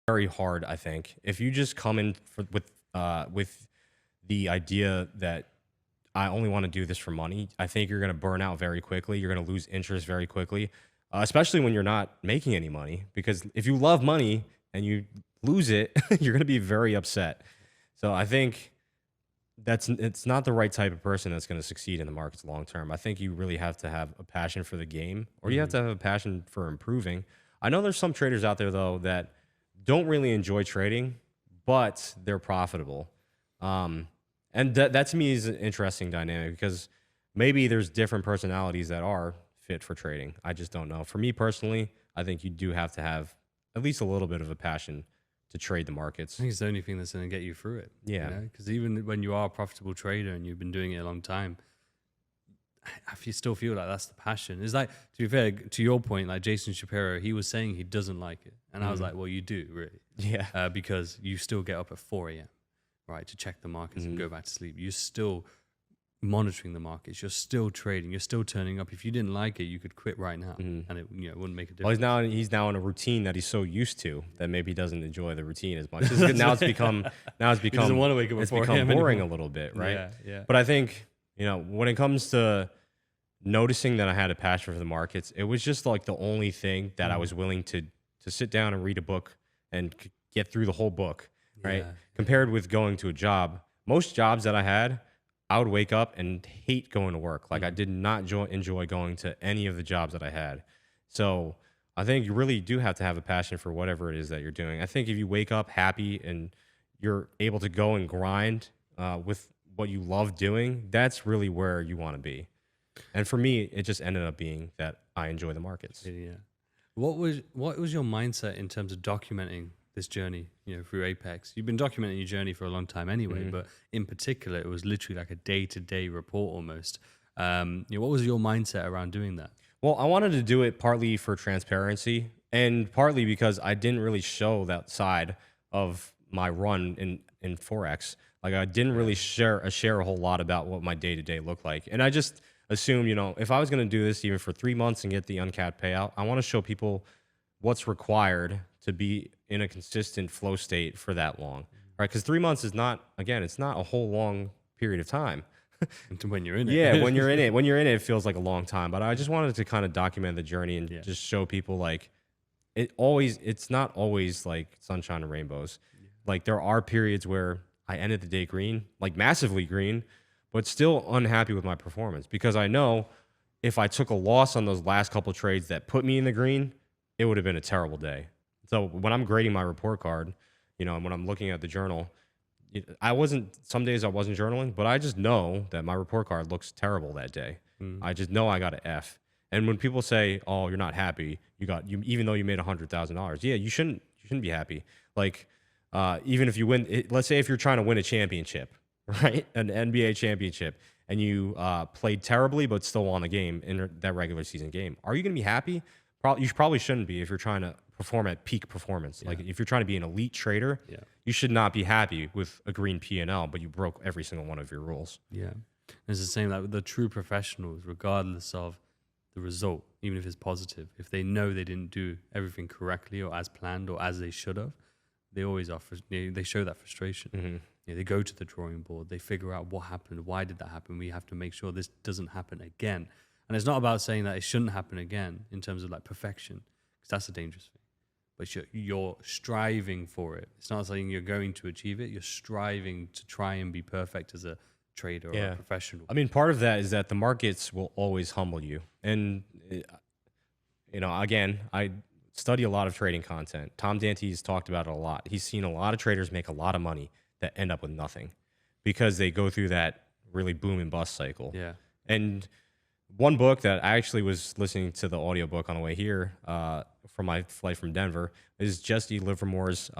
very hard, I think. If you just come in with the idea that I only want to do this for money, I think you're going to burn out very quickly. You're going to lose interest very quickly, especially when you're not making any money. Because if you love money and you lose it, you're going to be very upset. So I think it's not the right type of person that's going to succeed in the markets long term. I think you really have to have a passion for the game, or you have Mhm. to have a passion for improving. I know there's some traders out there though that don't really enjoy trading, but they're profitable. Um, and that to me is an interesting dynamic because maybe there's different personalities that are fit for trading. I just don't know. For me personally, I think you do have to have at least a little bit of a passion to trade the I markets. think it's the only thing that's going to get you through it, you Yeah. know, because even when you are a profitable trader and you've been doing it a long time, if you still feel like that's the passion, it's like, to be fair, to your point, like Jason Shapiro, he was saying he doesn't like it. And I was Mhm. like, well, you do really, Yeah. because you still get up at 4 a.m., right, to check the markets and Mhm. go back to sleep. You're still monitoring the markets. You're still trading. You're still turning up. If you didn't like it, you could quit right now Mhm. and it, wouldn't make a Well, difference. he's now in a routine that he's so used to that maybe he doesn't enjoy the routine as much. Now it's He doesn't become want to wake up at it's 4 become a.m. boring a anymore. little bit, right? Yeah, yeah. But I think, when it comes to noticing that I had a passion for the markets, it was just like the only thing that I Mm. was willing to sit down and read a book and get through the whole book, right? Yeah, yeah. Compared with going to a job. Most jobs that I had, I would wake up and hate going to work. Like I Mm. did not enjoy going to any of the jobs that I had. So I think you really do have to have a passion for whatever it is that you're doing. I think if you wake up happy and you're able to go and grind with what you love doing, that's really where you want to be. And for me, it just ended up being that I enjoy the markets. Yeah. What was your mindset in terms of documenting this journey, through Apex? You've been documenting your journey for a long time anyway, Mhm. but in particular, it was literally like a day-to-day report almost. What was your mindset around doing that? Well, I wanted to do it partly for transparency and partly because I didn't really show that side of my run in Forex. Like I didn't Yeah. really share a whole lot about what my day to day looked like, and I just assumed, if I was going to do this even for 3 months and get the uncapped payout, I want to show people what's required to be in a consistent flow state for that long, right? Because 3 months is not, again, it's not a whole long period of time. And when you're in Yeah, when you're in it. it, it feels like a long time. But I just wanted to kind of document the journey and Yeah. just show people like it's not always like sunshine and rainbows. Yeah. Like there are periods where I ended the day green, like massively green, but still unhappy with my performance because I know if I took a loss on those last couple trades that put me in the green, it would have been a terrible day. So when I'm grading my report card, and when I'm looking at the journal, some days I wasn't journaling, but I just know that my report card looks terrible that day. Mm. I just know I got an F. And when people say, "Oh, you're not happy," even though you made $100,000. Yeah, you shouldn't be happy. Like even if you win, let's say if you're trying to win a championship, right, an NBA championship, and you played terribly but still won the game in that regular season game, are you going to be happy? You probably shouldn't be if you're trying to perform at peak performance. Yeah. Like if you're trying to be an elite trader, Yeah. you should not be happy with a green P&L, but you broke every single one of your rules. Yeah. It's the same like with the true professionals, regardless of the result, even if it's positive, if they know they didn't do everything correctly or as planned or as they should have, they always are. They show that frustration. Hmm. They go to the drawing board. They figure out what happened. Why did that happen? We have to make sure this doesn't happen again. And it's not about saying that it shouldn't happen again in terms of like perfection, because that's a dangerous thing. But you're striving for it. It's not saying you're going to achieve it. You're striving to try and be perfect as a trader or a Yeah. professional. I mean, part of that is that the markets will always humble you. And, again, I study a lot of trading content. Tom Dante's talked about it a lot. He's seen a lot of traders make a lot of money that end up with nothing because they go through that really boom and bust cycle. Yeah. And one book that I actually was listening to the audiobook on the way here from my flight from Denver is Jesse Livermore's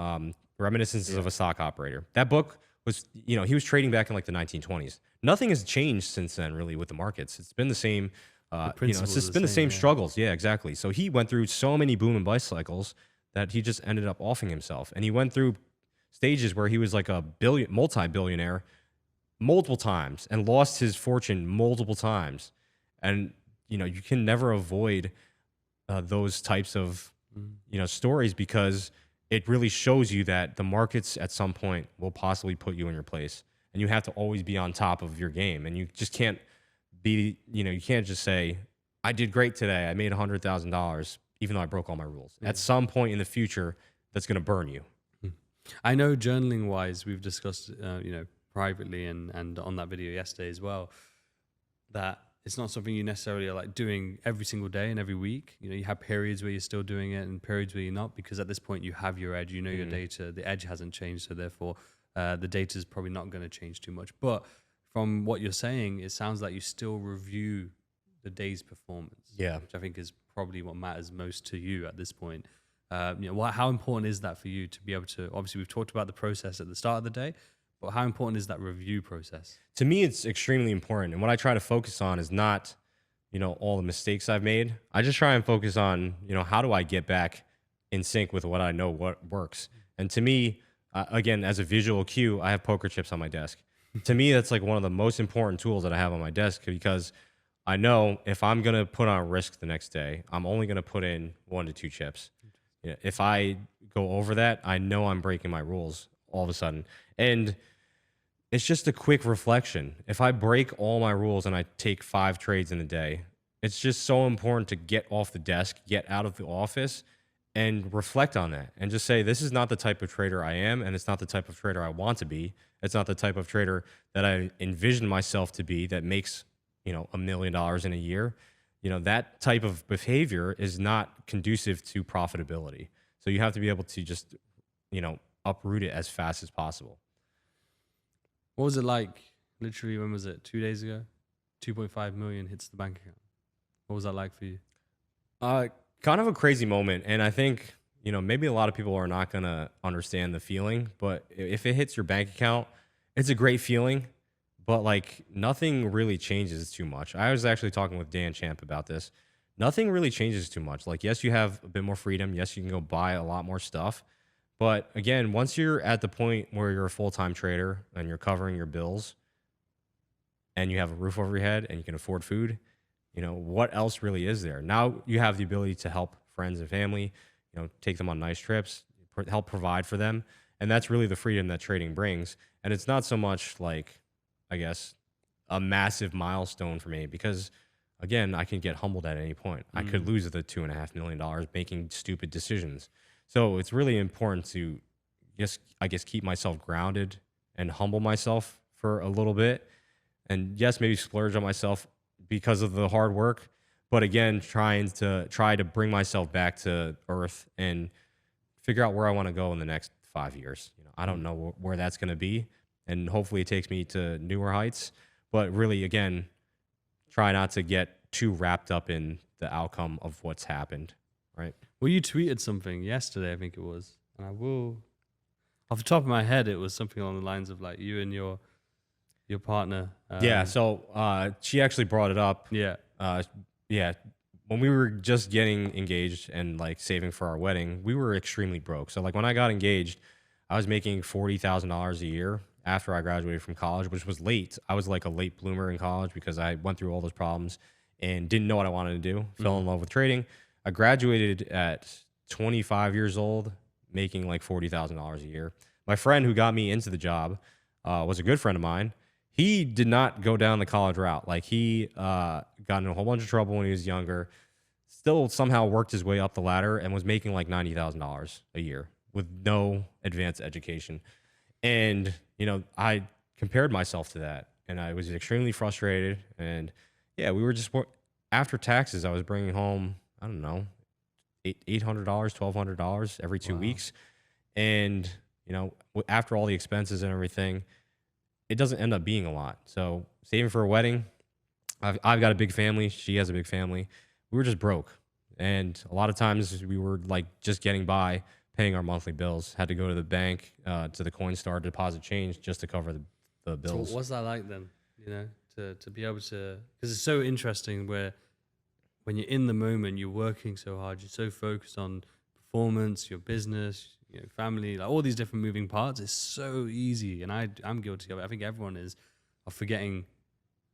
Reminiscences of a Stock Operator. That book was, he was trading back in like the 1920s. Nothing has changed since then, really, with the markets. It's been the same. It's principles just are been the same yeah. struggles. Yeah, exactly. So he went through so many boom and bust cycles that he just ended up offing himself. And he went through stages where he was like a multi-billionaire multiple times and lost his fortune multiple times. And, you can never avoid those types of, Mm. stories because it really shows you that the markets at some point will possibly put you in your place, and you have to always be on top of your game, and you just can't be, you can't just say, I did great today. I made $100,000, even though I broke all my rules. Yeah. At some point in the future, that's going to burn you. I know journaling wise, we've discussed, privately and on that video yesterday as well, that it's not something you necessarily are like doing every single day and every week. You have periods where you're still doing it and periods where you're not, because at this point you have your edge, your data, the edge hasn't changed. So therefore the data is probably not going to change too much. But from what you're saying, it sounds like you still review the day's performance. Yeah. Which I think is probably what matters most to you at this point. How important is that for you to be able to, obviously we've talked about the process at the start of the day, but how important is that review process? To me, it's extremely important. And what I try to focus on is not, all the mistakes I've made. I just try and focus on, how do I get back in sync with what I know what works. And to me, again, as a visual cue, I have poker chips on my desk. To me, that's like one of the most important tools that I have on my desk, because I know if I'm going to put on risk the next day, I'm only going to put in 1 to 2 chips. If I go over that, I know I'm breaking my rules all of a sudden. And it's just a quick reflection. If I break all my rules and I take 5 trades in a day, it's just so important to get off the desk, get out of the office, and reflect on that and just say, this is not the type of trader I am, and it's not the type of trader I want to be. It's not the type of trader that I envision myself to be that makes, $1 million in a year. That type of behavior is not conducive to profitability. So you have to be able to just, uproot it as fast as possible. What was it like? Literally, when was it? 2 days ago? 2.5 million hits the bank account. What was that like for you? Kind of a crazy moment. And I think, maybe a lot of people are not going to understand the feeling, but if it hits your bank account, it's a great feeling. But like nothing really changes too much. I was actually talking with Dan Champ about this. Nothing really changes too much. Like, yes, you have a bit more freedom. Yes, you can go buy a lot more stuff. But again, once you're at the point where you're a full-time trader and you're covering your bills and you have a roof over your head and you can afford food, what else really is there? Now you have the ability to help friends and family, take them on nice trips, help provide for them. And that's really the freedom that trading brings. And it's not so much like, I guess, a massive milestone for me, because again, I can get humbled at any point. I could lose the $2.5 million making stupid decisions. So it's really important to just, I guess, keep myself grounded and humble myself for a little bit. And yes, maybe splurge on myself because of the hard work. But again, try to bring myself back to earth and figure out where I want to go in the next 5 years. I don't know where that's going to be. And hopefully it takes me to newer heights. But really, again, try not to get too wrapped up in the outcome of what's happened, right? Well, you tweeted something yesterday, I think it was. And I will, off the top of my head, it was something along the lines of like you and your partner. Yeah, so she actually brought it up. Yeah. Yeah. When we were just getting engaged and like saving for our wedding, we were extremely broke. So like when I got engaged, I was making $40,000 a year after I graduated from college, which was late. I was like a late bloomer in college because I went through all those problems and didn't know what I wanted to do. Fell in love with trading. I graduated at 25 years old, making like $40,000 a year. My friend who got me into the job was a good friend of mine. He did not go down the college route. Like he got in a whole bunch of trouble when he was younger, still somehow worked his way up the ladder and was making like $90,000 a year with no advanced education. And, I compared myself to that and I was extremely frustrated. And yeah, we were just, after taxes, I was bringing home, I don't know, $800, $1,200 every 2 weeks. And, after all the expenses and everything, it doesn't end up being a lot. So saving for a wedding, I've got a big family. She has a big family. We were just broke. And a lot of times we were like just getting by, paying our monthly bills. Had to go to the bank, to the Coinstar, deposit change just to cover the bills. So what's that like then? To be able to, because it's so interesting where when you're in the moment, you're working so hard, you're so focused on performance, your business, family, like all these different moving parts. It's so easy, and I'm guilty of it. I think everyone is, of forgetting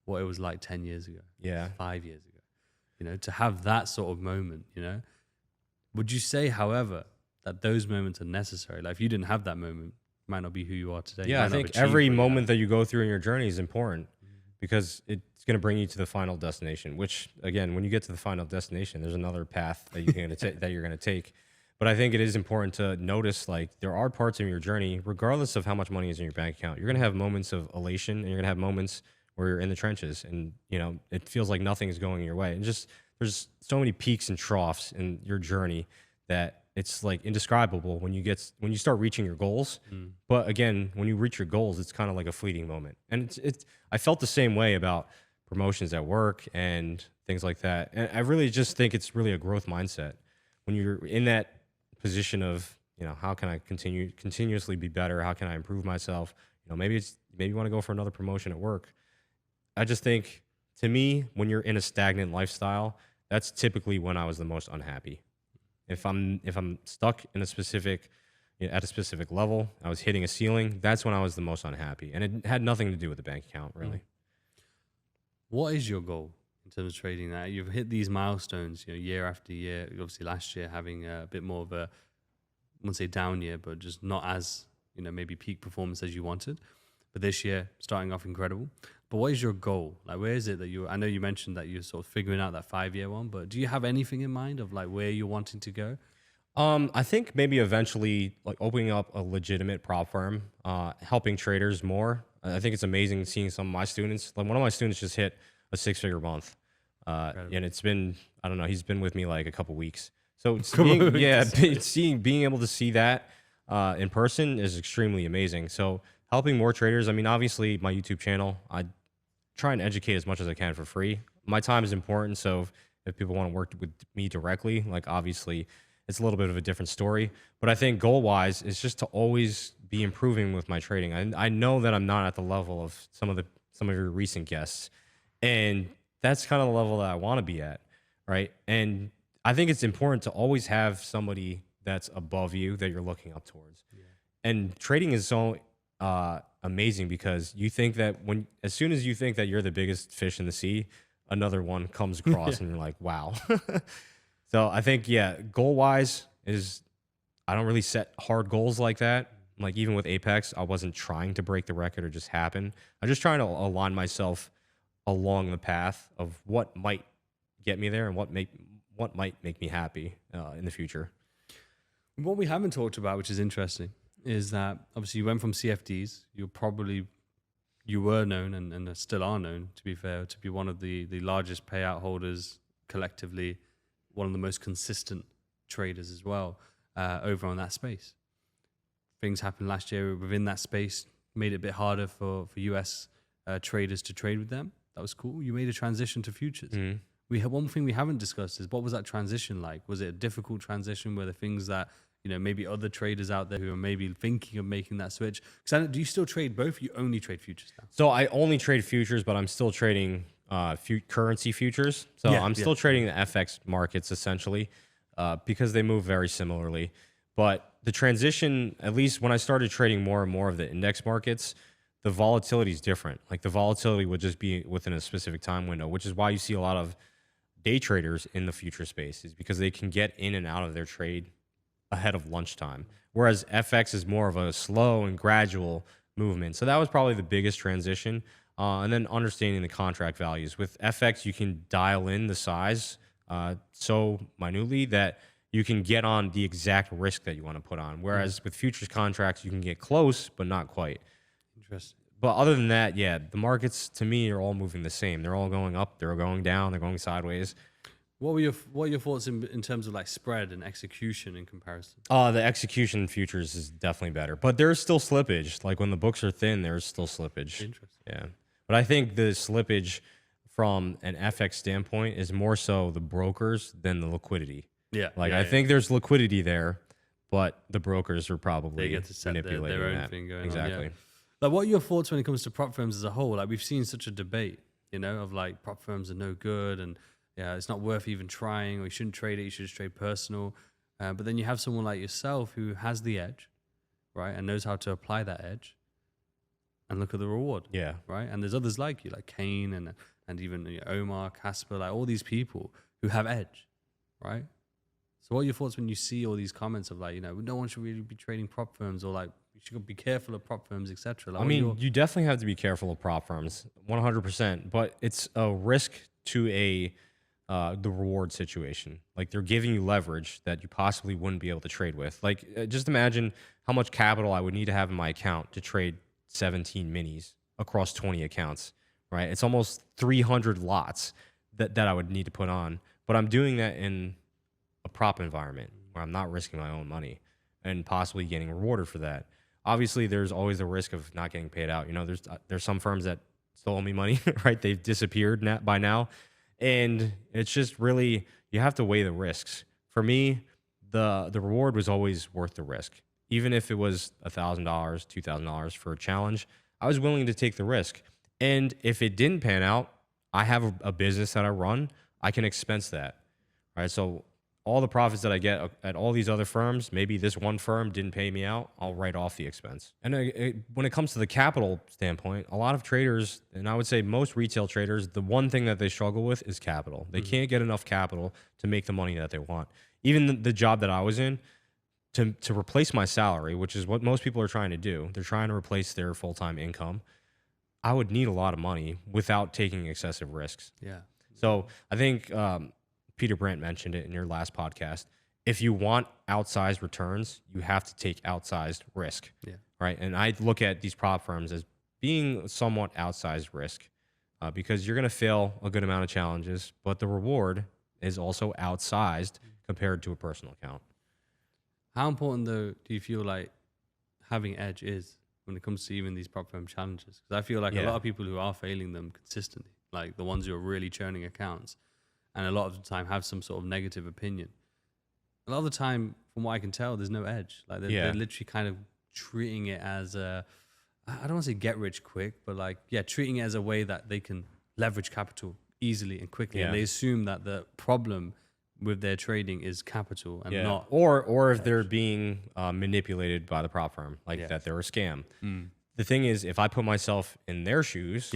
what it was like 10 years ago, Yeah. 5 years ago. To have that sort of moment. Would you say, however, that those moments are necessary. Like if you didn't have that moment, you might not be who you are today. You Yeah, I might not have think achieved every what you have. moment that you go through in your journey is important because it's going to bring you to the final destination. Which, again, when you get to the final destination, there's another path that you're going to that you're going to take. But I think it is important to notice, like, there are parts of your journey, regardless of how much money is in your bank account, you're going to have moments of elation, and you're going to have moments where you're in the trenches, and it feels like nothing is going your way. And just there's so many peaks and troughs in your journey that it's like indescribable when you start reaching your goals. But again, when you reach your goals, it's kind of like a fleeting moment. And it's I felt the same way about promotions at work and things like that. And I really just think it's really a growth mindset. When you're in that position of, how can I continuously be better? How can I improve myself? Maybe you want to go for another promotion at work. I just think, to me, when you're in a stagnant lifestyle, that's typically when I was the most unhappy. If I'm stuck in a specific at a specific level, I was hitting a ceiling, that's when I was the most unhappy. And it had nothing to do with the bank account, really. What is your goal in terms of trading that? You've hit these milestones, year after year. Obviously last year having a bit more of a, I wouldn't say down year, but just not as, maybe peak performance as you wanted. But this year, starting off incredible. But what is your goal? Like, where is it that I know you mentioned that you're sort of figuring out that 5-year one, but do you have anything in mind of like where you're wanting to go? I think maybe eventually, like, opening up a legitimate prop firm, helping traders more. I think it's amazing seeing some of my students. Like, one of my students just hit a 6-figure month, and it's been, I don't know, he's been with me like a couple weeks. So being able to see that in person is extremely amazing. So helping more traders. I mean, obviously, my YouTube channel, I try and educate as much as I can for free. My time is important, so if people want to work with me directly, like, obviously it's a little bit of a different story. But I think goal-wise is just to always be improving with my trading. I know that I'm not at the level of some of your recent guests, and that's kind of the level that I want to be at, right? And I think it's important to always have somebody that's above you that you're looking up towards. Yeah. And trading is so amazing because you think that as soon as you think that you're the biggest fish in the sea, another one comes across and you're like, wow. So I think, goal wise is I don't really set hard goals like that. Like, even with Apex, I wasn't trying to break the record or just happen. I'm just trying to align myself along the path of what might get me there and what might make me happy in the future. What we haven't talked about, which is interesting, is that obviously you went from CFDs. You were known and still are known, to be fair, to be one of the largest payout holders collectively, one of the most consistent traders as well over on that space. Things happened last year within that space, made it a bit harder for US traders to trade with them. That was cool. You made a transition to futures. Mm-hmm. We have one thing we haven't discussed is what was that transition like? Was it a difficult transition? Were there things that maybe other traders out there who are maybe thinking of making that switch? Because do you still trade both? You only trade futures now? So I only trade futures, but I'm still trading currency futures. So I'm still trading the FX markets essentially because they move very similarly. But the transition, at least when I started trading more and more of the index markets, the volatility is different. Like, the volatility would just be within a specific time window, which is why you see a lot of day traders in the future space, is because they can get in and out of their trade ahead of lunchtime. Whereas FX is more of a slow and gradual movement. So that was probably the biggest transition. And then understanding the contract values. With FX, you can dial in the size so minutely that you can get on the exact risk that you want to put on. Whereas with futures contracts, you can get close, but not quite. Interesting. But other than that, the markets to me are all moving the same. They're all going up, they're going down, they're going sideways. What are your thoughts in terms of like spread and execution in comparison? The execution futures is definitely better, but there's still slippage. Like, when the books are thin, there's still slippage. Interesting. Yeah. But I think the slippage from an FX standpoint is more so the brokers than the liquidity. Yeah. I think there's liquidity there, but the brokers are probably they get to set manipulating their own that. thing going exactly. on. Yeah. Like, what are your thoughts when it comes to prop firms as a whole? Like, we've seen such a debate, of like prop firms are no good and it's not worth even trying, or you shouldn't trade it, you should just trade personal. But then you have someone like yourself who has the edge, right, and knows how to apply that edge and look at the reward. Yeah. Right. And there's others like you, like Kane and even Omar, Casper, like all these people who have edge, right? So what are your thoughts when you see all these comments of like, you know, no one should really be trading prop firms, or like you should be careful of prop firms, etc. Like, I mean, you definitely have to be careful of prop firms, 100%. But it's a risk to the reward situation. Like they're giving you leverage that you possibly wouldn't be able to trade with. Like just imagine how much capital I would need to have in my account to trade 17 minis across 20 accounts, right? It's almost 300 lots that I would need to put on. But I'm doing that in a prop environment where I'm not risking my own money and possibly getting rewarded for that. Obviously, there's always the risk of not getting paid out. You know, there's some firms that still owe me money, right? They've disappeared by now, and it's just really you have to weigh the risks. For me, the reward was always worth the risk, even if it was $1,000, $2,000 for a challenge. I was willing to take the risk, and if it didn't pan out, I have a business that I run. I can expense that, right? So all the profits that I get at all these other firms, maybe this one firm didn't pay me out, I'll write off the expense. And when it comes to the capital standpoint, a lot of traders, and I would say most retail traders, the one thing that they struggle with is capital. They can't get enough capital to make the money that they want. Even the job that I was in, to replace my salary, which is what most people are trying to do, they're trying to replace their full-time income. I would need a lot of money without taking excessive risks. Yeah. So I think Peter Brandt mentioned it in your last podcast. If you want outsized returns, you have to take outsized risk. Yeah. Right. And I look at these prop firms as being somewhat outsized risk because you're going to fail a good amount of challenges, but the reward is also outsized compared to a personal account. How important though do you feel like having edge is when it comes to even these prop firm challenges? Because I feel like a lot of people who are failing them consistently, like the ones who are really churning accounts, and a lot of the time have some sort of negative opinion. A lot of the time, from what I can tell, there's no edge. Like they're literally kind of treating it as a, I don't want to say get rich quick, but like, treating it as a way that they can leverage capital easily and quickly. And they assume that the problem with their trading is capital and not. Or if they're being manipulated by the prop firm, like that they're a scam. The thing is, if I put myself in their shoes,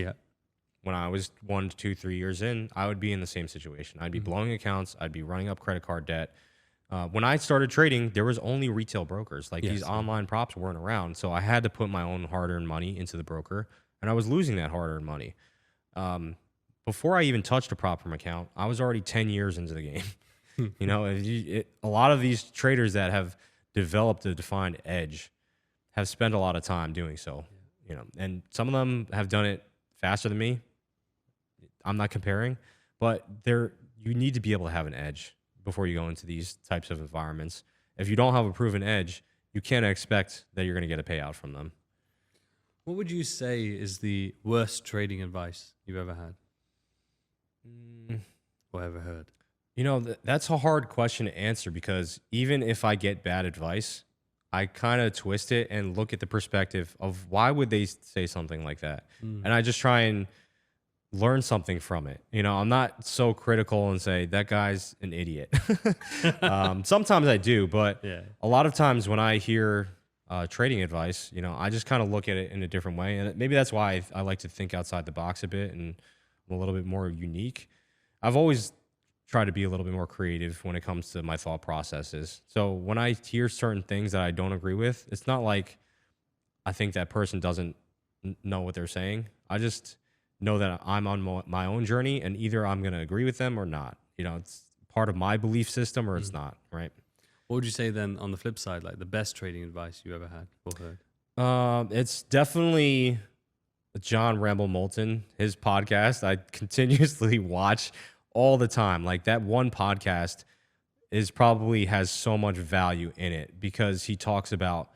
when I was 1 to 2, 3 years in, I would be in the same situation. I'd be blowing accounts. I'd be running up credit card debt. When I started trading, there was only retail brokers. Like these online props weren't around. So I had to put my own hard-earned money into the broker, and I was losing that hard-earned money. Before I even touched a prop firm account, I was already 10 years into the game. You know, a lot of these traders that have developed a defined edge have spent a lot of time doing so. You know, and some of them have done it faster than me. I'm not comparing, but you need to be able to have an edge before you go into these types of environments. If you don't have a proven edge, you can't expect that you're going to get a payout from them. What would you say is the worst trading advice you've ever had or ever heard? You know, that's a hard question to answer because even if I get bad advice, I kind of twist it and look at the perspective of why would they say something like that? And I just try and learn something from it. You know, I'm not so critical and say that guy's an idiot. Sometimes I do, but a lot of times when I hear trading advice, you know, I just kind of look at it in a different way. And maybe that's why I like to think outside the box a bit and I'm a little bit more unique. I've always tried to be a little bit more creative when it comes to my thought processes. So when I hear certain things that I don't agree with, it's not like I think that person doesn't know what they're saying. I just know that I'm on my own journey and either I'm going to agree with them or not. You know, it's part of my belief system or it's not, right? What would you say then on the flip side, like the best trading advice you ever had or heard? It's definitely John Ramble Moulton, his podcast. I continuously watch all the time. Like that one podcast probably has so much value in it because he talks about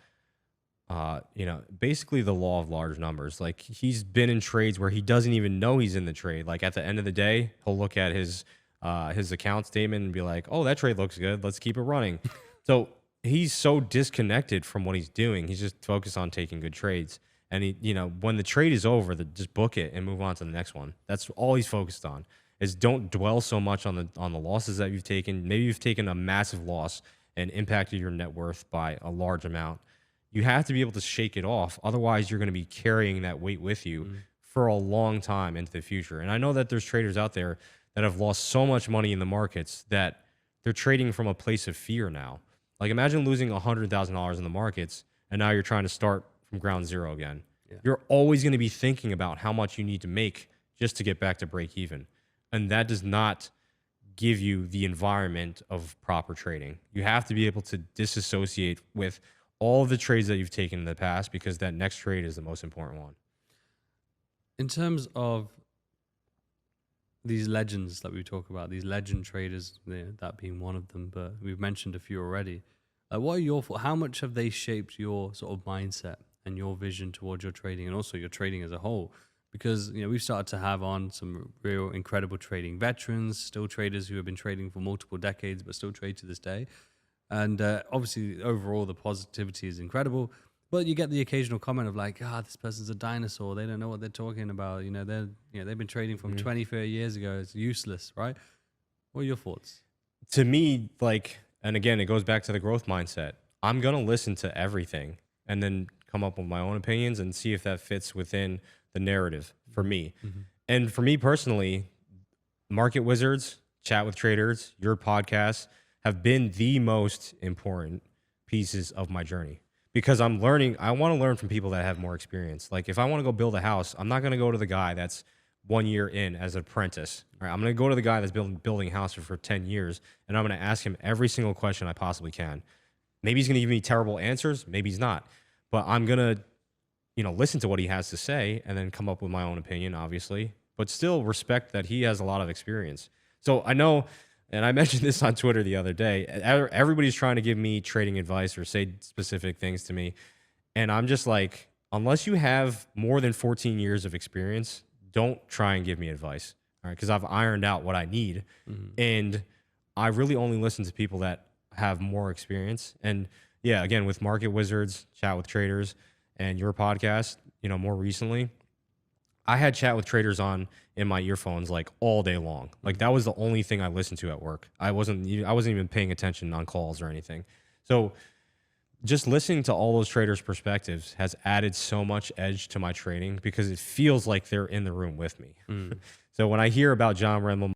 you know, basically the law of large numbers. Like he's been in trades where he doesn't even know he's in the trade. Like at the end of the day, he'll look at his account statement and be like, "Oh, that trade looks good. Let's keep it running." So he's so disconnected from what he's doing. He's just focused on taking good trades. And he, you know, when the trade is over, just book it and move on to the next one. That's all he's focused on. Is don't dwell so much on the losses that you've taken. Maybe you've taken a massive loss and impacted your net worth by a large amount. You have to be able to shake it off. Otherwise, you're going to be carrying that weight with you for a long time into the future. And I know that there's traders out there that have lost so much money in the markets that they're trading from a place of fear now. Like imagine losing $100,000 in the markets and now you're trying to start from ground zero again. Yeah. You're always going to be thinking about how much you need to make just to get back to break even. And that does not give you the environment of proper trading. You have to be able to disassociate with all of the trades that you've taken in the past because that next trade is the most important one. In terms of these legends that we talk about, these legend traders, that being one of them, but we've mentioned a few already. What are your thoughts? How much have they shaped your sort of mindset and your vision towards your trading and also your trading as a whole? Because we've started to have on some real incredible trading veterans, still traders who have been trading for multiple decades but still trade to this day. And obviously, overall, the positivity is incredible. But you get the occasional comment of like, this person's a dinosaur. They don't know what they're talking about. They've been trading from 20, 30 years ago. It's useless, right? What are your thoughts? To me, and again, it goes back to the growth mindset. I'm going to listen to everything and then come up with my own opinions and see if that fits within the narrative for me. Mm-hmm. And for me personally, Market Wizards, Chat with Traders, your podcast have been the most important pieces of my journey because I'm learning. I want to learn from people that have more experience. Like if I want to go build a house, I'm not going to go to the guy that's 1 year in as an apprentice. Right? I'm going to go to the guy that's building a house for 10 years, and I'm going to ask him every single question I possibly can. Maybe he's going to give me terrible answers. Maybe he's not. But I'm going to listen to what he has to say and then come up with my own opinion, obviously, but still respect that he has a lot of experience. So I know, and I mentioned this on Twitter the other day, everybody's trying to give me trading advice or say specific things to me. And I'm just like, unless you have more than 14 years of experience, don't try and give me advice. All right. Because I've ironed out what I need. Mm-hmm. And I really only listen to people that have more experience. And yeah, again, with Market Wizards, Chat with Traders, and your podcast, more recently, I had Chat with Traders on in my earphones like all day long. Like that was the only thing I listened to at work. I wasn't even paying attention on calls or anything. So just listening to all those traders' perspectives has added so much edge to my trading because it feels like they're in the room with me. So when I hear about John Renman